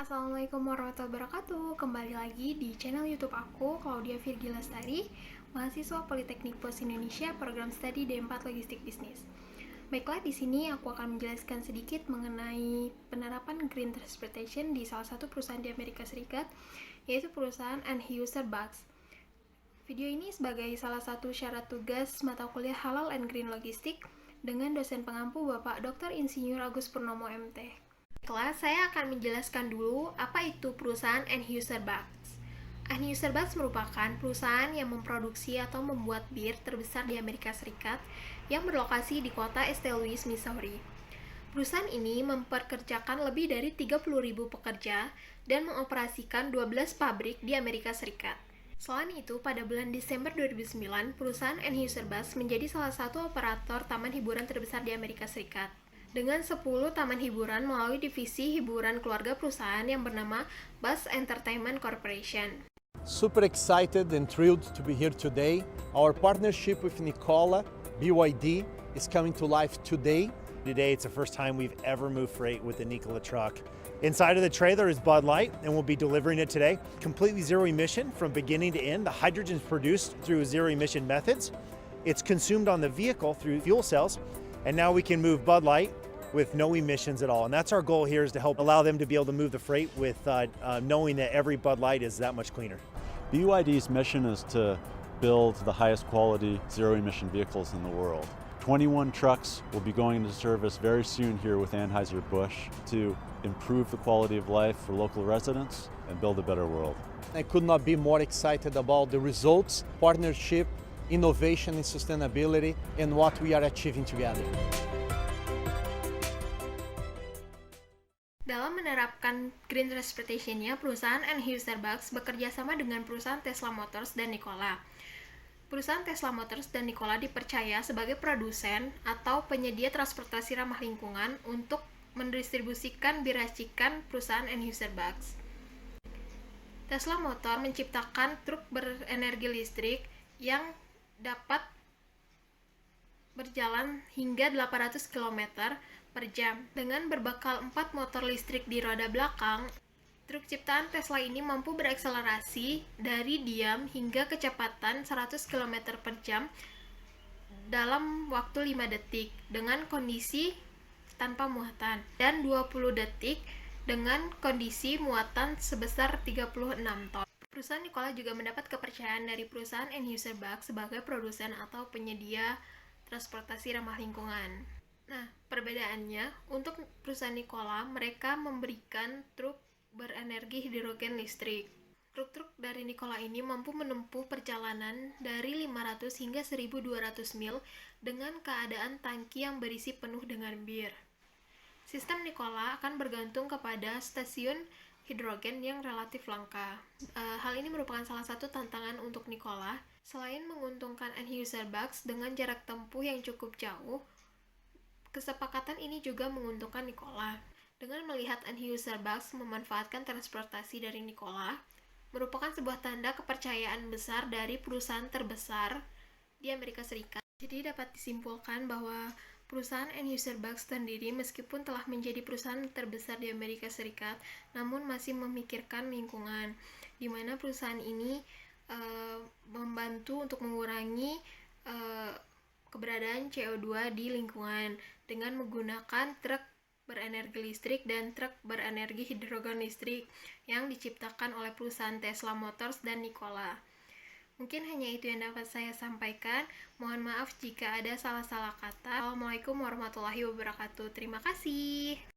Assalamualaikum warahmatullahi wabarakatuh. Kembali lagi di channel YouTube aku, Claudia Virgi Lestari, mahasiswa Politeknik Plus Indonesia, program studi D4 Logistik Bisnis. Baiklah, di sini aku akan menjelaskan sedikit mengenai penerapan Green Transportation di salah satu perusahaan di Amerika Serikat, yaitu perusahaan End-User Bugs. Video ini sebagai salah satu syarat tugas mata kuliah Halal and Green Logistik dengan dosen pengampu Bapak Dr. Insinyur Agus Purnomo MT. Baiklah, saya akan menjelaskan dulu apa itu perusahaan End-User Bugs. End-User Bugs merupakan perusahaan yang memproduksi atau membuat bir terbesar di Amerika Serikat yang berlokasi di kota St. Louis, Missouri. Perusahaan ini memperkerjakan lebih dari 30.000 pekerja dan mengoperasikan 12 pabrik di Amerika Serikat. Selain itu, pada bulan Desember 2009, perusahaan End-User Bugs menjadi salah satu operator taman hiburan terbesar di Amerika Serikat, dengan 10 taman hiburan melalui divisi hiburan keluarga perusahaan yang bernama Buzz Entertainment Corporation. Super excited and thrilled to be here today. Our partnership with Nikola, BYD, is coming to life today. Today, it's the first time we've ever moved freight with the Nikola truck. Inside of the trailer is Bud Light, and we'll be delivering it today. Completely zero emission from beginning to end. The hydrogen is produced through zero emission methods. It's consumed on the vehicle through fuel cells, and now we can move Bud Light with no emissions at all. And that's our goal here, is to help allow them to be able to move the freight with knowing that every Bud Light is that much cleaner. BYD's mission is to build the highest quality zero-emission vehicles in the world. 21 trucks will be going into service very soon here with Anheuser-Busch to improve the quality of life for local residents and build a better world. I could not be more excited about the results, partnership, innovation and sustainability, and what we are achieving together. Dalam menerapkan Green Transportation-nya, perusahaan End-User Bugs bekerja sama dengan perusahaan Tesla Motors dan Nikola. Perusahaan Tesla Motors dan Nikola dipercaya sebagai produsen atau penyedia transportasi ramah lingkungan untuk mendistribusikan bir racikan perusahaan End-User Bugs. Tesla Motor menciptakan truk berenergi listrik yang dapat berjalan hingga 800 km per jam. Dengan berbekal 4 motor listrik di roda belakang, truk ciptaan Tesla ini mampu berakselerasi dari diam hingga kecepatan 100 km per jam dalam waktu 5 detik dengan kondisi tanpa muatan, dan 20 detik dengan kondisi muatan sebesar 36 ton. Perusahaan Nikola juga mendapat kepercayaan dari perusahaan End-User Bugs sebagai produsen atau penyedia transportasi ramah lingkungan. Nah, perbedaannya, untuk perusahaan Nikola, mereka memberikan truk berenergi hidrogen listrik. Truk-truk dari Nikola ini mampu menempuh perjalanan dari 500 hingga 1.200 mil dengan keadaan tangki yang berisi penuh dengan bir. Sistem Nikola akan bergantung kepada stasiun hidrogen yang relatif langka. Hal ini merupakan salah satu tantangan untuk Nikola. Selain menguntungkan End-User Bugs dengan jarak tempuh yang cukup jauh, kesepakatan ini juga menguntungkan Nikola. Dengan melihat End-User Bugs memanfaatkan transportasi dari Nikola, merupakan sebuah tanda kepercayaan besar dari perusahaan terbesar di Amerika Serikat. Jadi dapat disimpulkan bahwa perusahaan End-User Bugs sendiri meskipun telah menjadi perusahaan terbesar di Amerika Serikat, namun masih memikirkan lingkungan, di mana perusahaan ini membantu untuk mengurangi keberadaan CO2 di lingkungan dengan menggunakan truk berenergi listrik dan truk berenergi hidrogen listrik yang diciptakan oleh perusahaan Tesla Motors dan Nikola. Mungkin hanya itu yang dapat saya sampaikan. Mohon maaf jika ada salah-salah kata. Assalamualaikum warahmatullahi wabarakatuh. Terima kasih.